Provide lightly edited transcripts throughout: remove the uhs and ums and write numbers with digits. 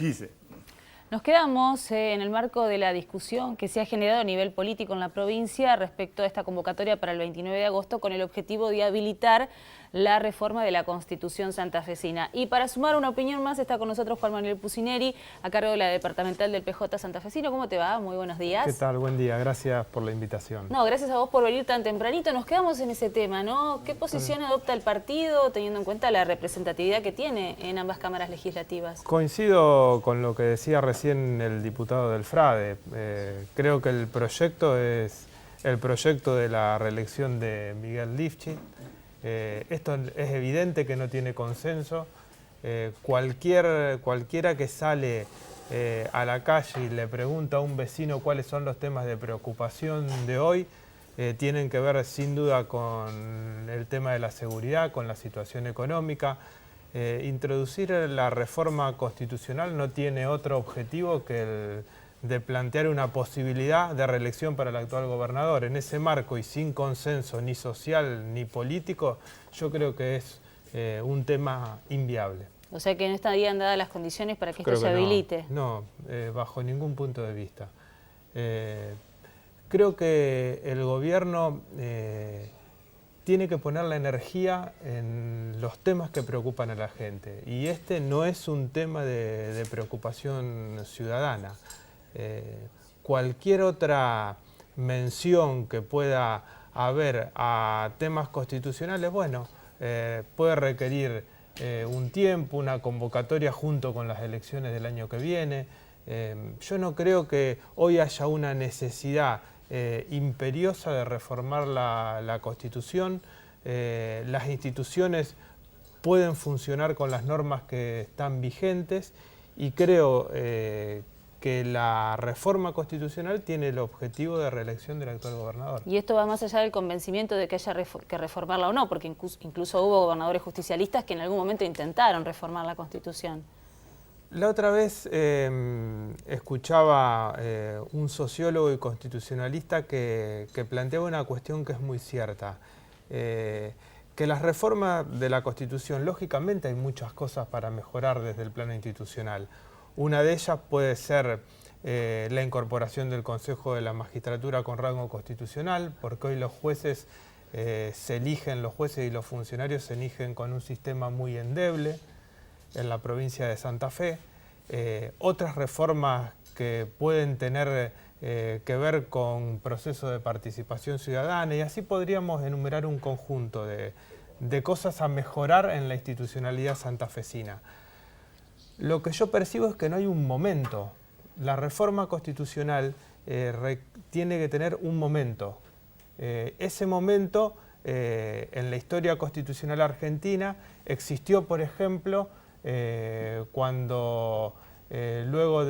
Quise. Nos quedamos en el marco de la discusión que se ha generado a nivel político en la provincia respecto a esta convocatoria para el 29 de agosto con el objetivo de habilitar la reforma de la Constitución santafesina. Y para sumar una opinión más está con nosotros Juan Manuel Pucineri, a cargo de la departamental del PJ santafesino. ¿Cómo te va? Muy buenos días. ¿Qué tal? Buen día. Gracias por la invitación. No, gracias a vos por venir tan tempranito. Nos quedamos en ese tema, ¿no? ¿Qué posición adopta el partido teniendo en cuenta la representatividad que tiene en ambas cámaras legislativas? Coincido con lo que decía recién el diputado del Frade. Creo que el proyecto es el proyecto de la reelección de Miguel Lifchit. Esto es evidente que no tiene consenso. Cualquiera que sale a la calle y le pregunta a un vecino cuáles son los temas de preocupación de hoy, tienen que ver sin duda con el tema de la seguridad, con la situación económica. Introducir la reforma constitucional no tiene otro objetivo que el de plantear una posibilidad de reelección para el actual gobernador. En ese marco y sin consenso ni social ni político, yo creo que es un tema inviable. O sea que no estarían dadas las condiciones para que esto se habilite. No, bajo ningún punto de vista. Creo que el gobierno tiene que poner la energía en los temas que preocupan a la gente. Y este no es un tema de preocupación ciudadana. Cualquier otra mención que pueda haber a temas constitucionales, bueno, puede requerir un tiempo, una convocatoria junto con las elecciones del año que viene. Yo no creo que hoy haya una necesidad imperiosa de reformar la Constitución. Las instituciones pueden funcionar con las normas que están vigentes y creo que la reforma constitucional tiene el objetivo de reelección del actual gobernador. Y esto va más allá del convencimiento de que haya que reformarla o no, porque incluso hubo gobernadores justicialistas que en algún momento intentaron reformar la Constitución. La otra vez escuchaba un sociólogo y constitucionalista que planteaba una cuestión que es muy cierta. Que las reformas de la Constitución, lógicamente hay muchas cosas para mejorar desde el plano institucional. Una de ellas puede ser la incorporación del Consejo de la Magistratura con rango constitucional, porque hoy los jueces los jueces y los funcionarios se eligen con un sistema muy endeble en la provincia de Santa Fe. Otras reformas que pueden tener que ver con procesos de participación ciudadana, y así podríamos enumerar un conjunto de cosas a mejorar en la institucionalidad santafesina. Lo que yo percibo es que no hay un momento. La reforma constitucional tiene que tener un momento. Ese momento en la historia constitucional argentina existió, por ejemplo, cuando luego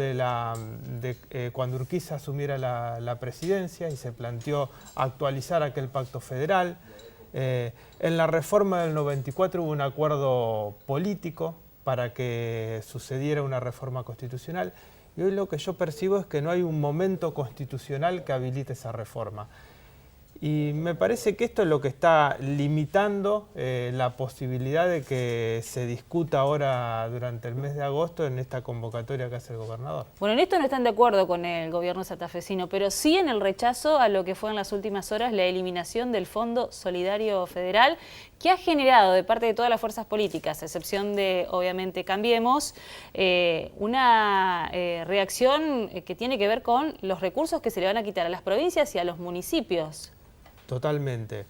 cuando Urquiza asumiera la presidencia y se planteó actualizar aquel pacto federal. En la reforma del 94 hubo un acuerdo político para que sucediera una reforma constitucional, y hoy lo que yo percibo es que no hay un momento constitucional que habilite esa reforma. Y me parece que esto es lo que está limitando la posibilidad de que se discuta ahora durante el mes de agosto en esta convocatoria que hace el gobernador. Bueno, en esto no están de acuerdo con el gobierno santafesino, pero sí en el rechazo a lo que fue en las últimas horas la eliminación del Fondo Solidario Federal, que ha generado de parte de todas las fuerzas políticas, a excepción de, obviamente, Cambiemos, una reacción que tiene que ver con los recursos que se le van a quitar a las provincias y a los municipios. Totalmente.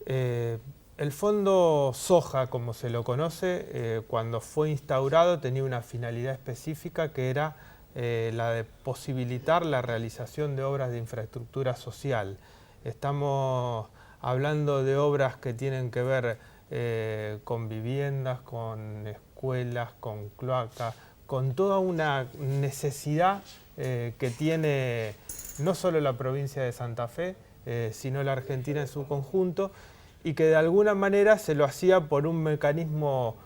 El fondo Soja, como se lo conoce, cuando fue instaurado tenía una finalidad específica que era la de posibilitar la realización de obras de infraestructura social. Estamos hablando de obras que tienen que ver con viviendas, con escuelas, con cloacas, con toda una necesidad que tiene no solo la provincia de Santa Fe, sino la Argentina en su conjunto, y que de alguna manera se lo hacía por un mecanismo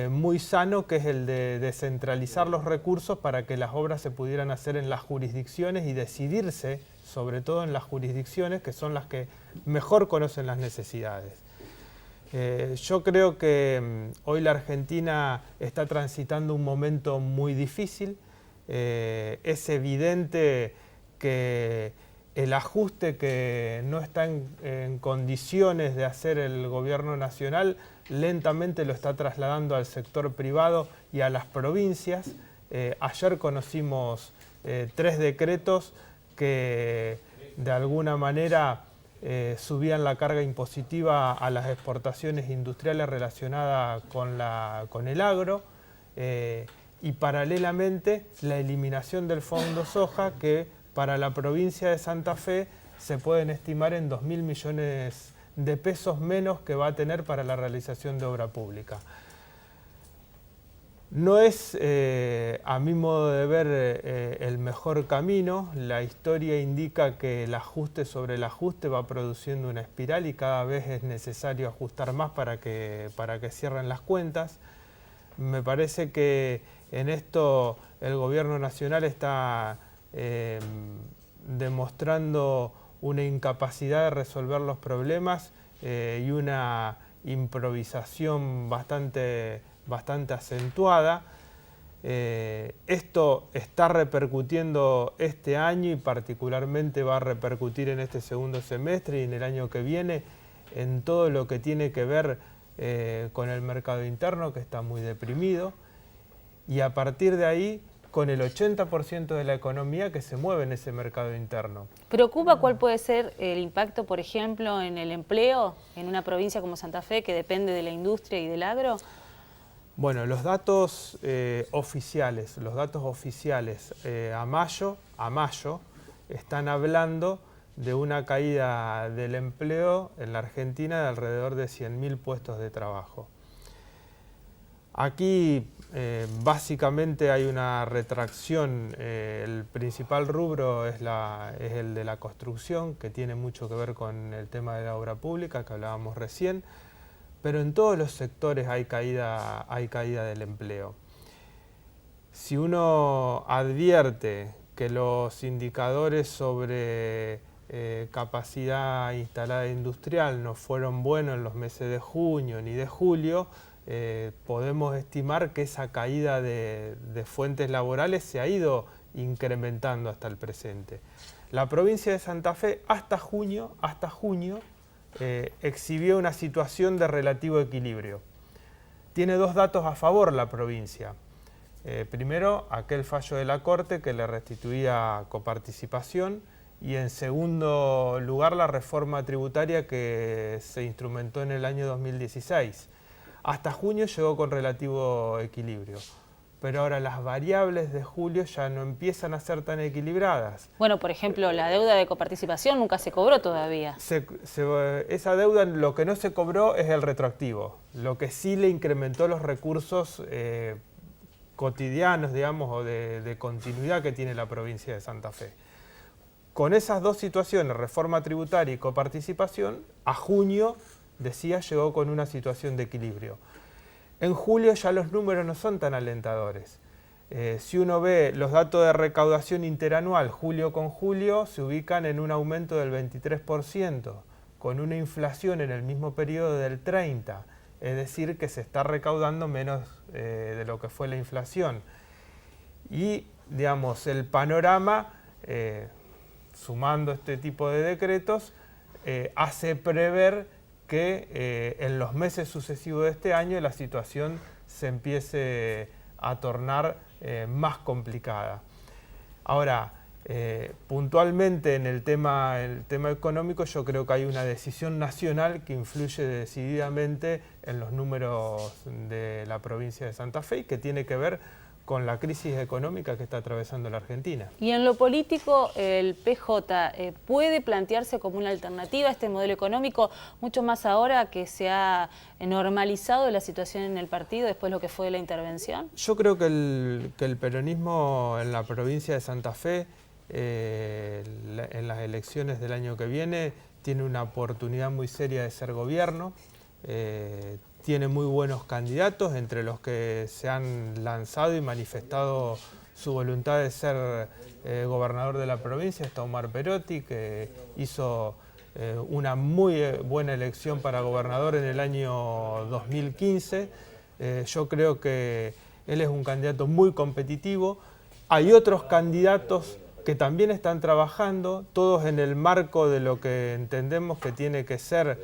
muy sano, que es el de descentralizar los recursos para que las obras se pudieran hacer en las jurisdicciones y decidirse, sobre todo en las jurisdicciones, que son las que mejor conocen las necesidades. Yo creo que hoy la Argentina está transitando un momento muy difícil. Es evidente que el ajuste que no está en condiciones de hacer el gobierno nacional lentamente lo está trasladando al sector privado y a las provincias. Ayer conocimos 3 decretos que de alguna manera subían la carga impositiva a las exportaciones industriales relacionadas con el agro y paralelamente la eliminación del Fondo Soja, que para la provincia de Santa Fe se pueden estimar en 2.000 millones de pesos menos que va a tener para la realización de obra pública. No es, a mi modo de ver, el mejor camino. La historia indica que el ajuste sobre el ajuste va produciendo una espiral y cada vez es necesario ajustar más para que cierren las cuentas. Me parece que en esto el gobierno nacional está demostrando una incapacidad de resolver los problemas y una improvisación bastante acentuada. Esto está repercutiendo este año y particularmente va a repercutir en este segundo semestre y en el año que viene en todo lo que tiene que ver con el mercado interno, que está muy deprimido, y a partir de ahí con el 80% de la economía que se mueve en ese mercado interno. ¿Preocupa cuál puede ser el impacto, por ejemplo, en el empleo en una provincia como Santa Fe, que depende de la industria y del agro? Bueno, los datos oficiales, a mayo están hablando de una caída del empleo en la Argentina de alrededor de 100.000 puestos de trabajo. Aquí básicamente hay una retracción. El principal rubro es el de la construcción, que tiene mucho que ver con el tema de la obra pública que hablábamos recién, pero en todos los sectores hay caída del empleo. Si uno advierte que los indicadores sobre capacidad instalada industrial no fueron buenos en los meses de junio ni de julio, podemos estimar que esa caída de fuentes laborales se ha ido incrementando hasta el presente. La provincia de Santa Fe hasta junio exhibió una situación de relativo equilibrio. Tiene 2 datos a favor la provincia. Primero, aquel fallo de la Corte que le restituía coparticipación, y en segundo lugar la reforma tributaria que se instrumentó en el año 2016. Hasta junio llegó con relativo equilibrio, pero ahora las variables de julio ya no empiezan a ser tan equilibradas. Bueno, por ejemplo, la deuda de coparticipación nunca se cobró todavía. Esa deuda, lo que no se cobró es el retroactivo, lo que sí le incrementó los recursos cotidianos, digamos, o de continuidad que tiene la provincia de Santa Fe. Con esas 2 situaciones, reforma tributaria y coparticipación, a junio, decía, llegó con una situación de equilibrio. En julio ya los números no son tan alentadores. Si uno ve los datos de recaudación interanual, julio con julio, se ubican en un aumento del 23%, con una inflación en el mismo periodo del 30%. Es decir, que se está recaudando menos de lo que fue la inflación. Y, digamos, el panorama, sumando este tipo de decretos, hace prever que en los meses sucesivos de este año la situación se empiece a tornar más complicada. Ahora, puntualmente en el tema económico, yo creo que hay una decisión nacional que influye decididamente en los números de la provincia de Santa Fe y que tiene que ver con la crisis económica que está atravesando la Argentina. Y en lo político, el PJ puede plantearse como una alternativa a este modelo económico, mucho más ahora que se ha normalizado la situación en el partido después de lo que fue la intervención. Yo creo que el peronismo en la provincia de Santa Fe, en las elecciones del año que viene, tiene una oportunidad muy seria de ser gobierno. Tiene muy buenos candidatos, entre los que se han lanzado y manifestado su voluntad de ser gobernador de la provincia. Está Omar Perotti, que hizo una muy buena elección para gobernador en el año 2015. Yo creo que él es un candidato muy competitivo. Hay otros candidatos que también están trabajando, todos en el marco de lo que entendemos que tiene que ser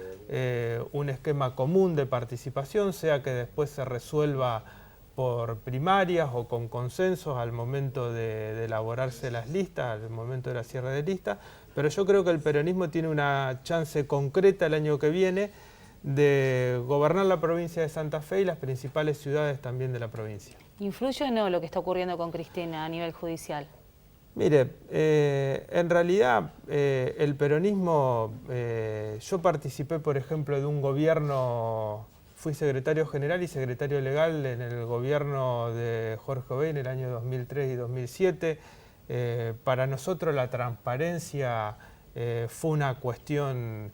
un esquema común de participación, sea que después se resuelva por primarias o con consensos al momento de elaborarse las listas, al momento de la cierre de lista, pero yo creo que el peronismo tiene una chance concreta el año que viene de gobernar la provincia de Santa Fe y las principales ciudades también de la provincia. ¿Influye o no lo que está ocurriendo con Cristina a nivel judicial? Mire, en realidad el peronismo, yo participé por ejemplo de un gobierno, fui secretario general y secretario legal en el gobierno de Jorge Obey en el año 2003 y 2007. Para nosotros la transparencia fue una cuestión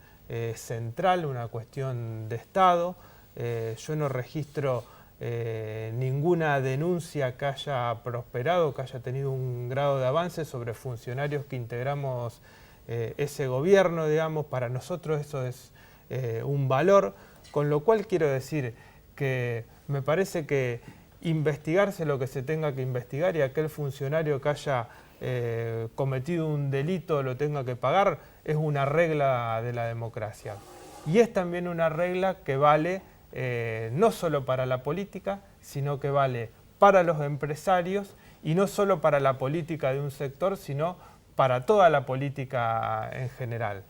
central, una cuestión de Estado. Yo no registro ninguna denuncia que haya prosperado, que haya tenido un grado de avance sobre funcionarios que integramos ese gobierno, digamos. Para nosotros eso es un valor, con lo cual quiero decir que me parece que investigarse lo que se tenga que investigar y aquel funcionario que haya cometido un delito lo tenga que pagar, es una regla de la democracia. Y es también una regla que vale no solo para la política, sino que vale para los empresarios y no solo para la política de un sector, sino para toda la política en general.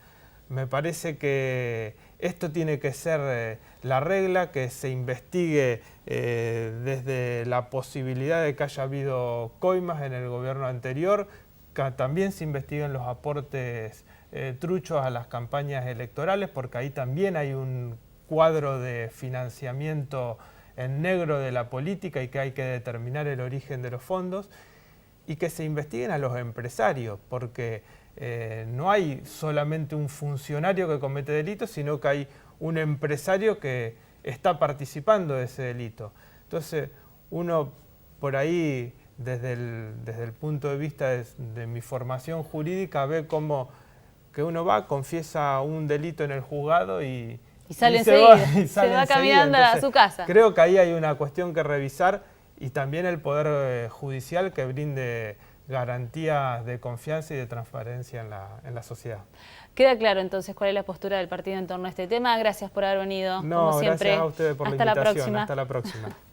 Me parece que esto tiene que ser la regla, que se investigue desde la posibilidad de que haya habido coimas en el gobierno anterior, que también se investiguen los aportes truchos a las campañas electorales, porque ahí también hay un cuadro de financiamiento en negro de la política y que hay que determinar el origen de los fondos, y que se investiguen a los empresarios, porque no hay solamente un funcionario que comete delitos, sino que hay un empresario que está participando de ese delito. Entonces, uno por ahí, desde el punto de vista de mi formación jurídica, ve como que uno va, confiesa un delito en el juzgado y sale enseguida, se va caminando entonces, a su casa. Creo que ahí hay una cuestión que revisar, y también el Poder Judicial que brinde garantías de confianza y de transparencia en la sociedad. Queda claro entonces cuál es la postura del partido en torno a este tema. Gracias por haber venido, No, como siempre. gracias a ustedes por Hasta la invitación. La próxima. Hasta la próxima.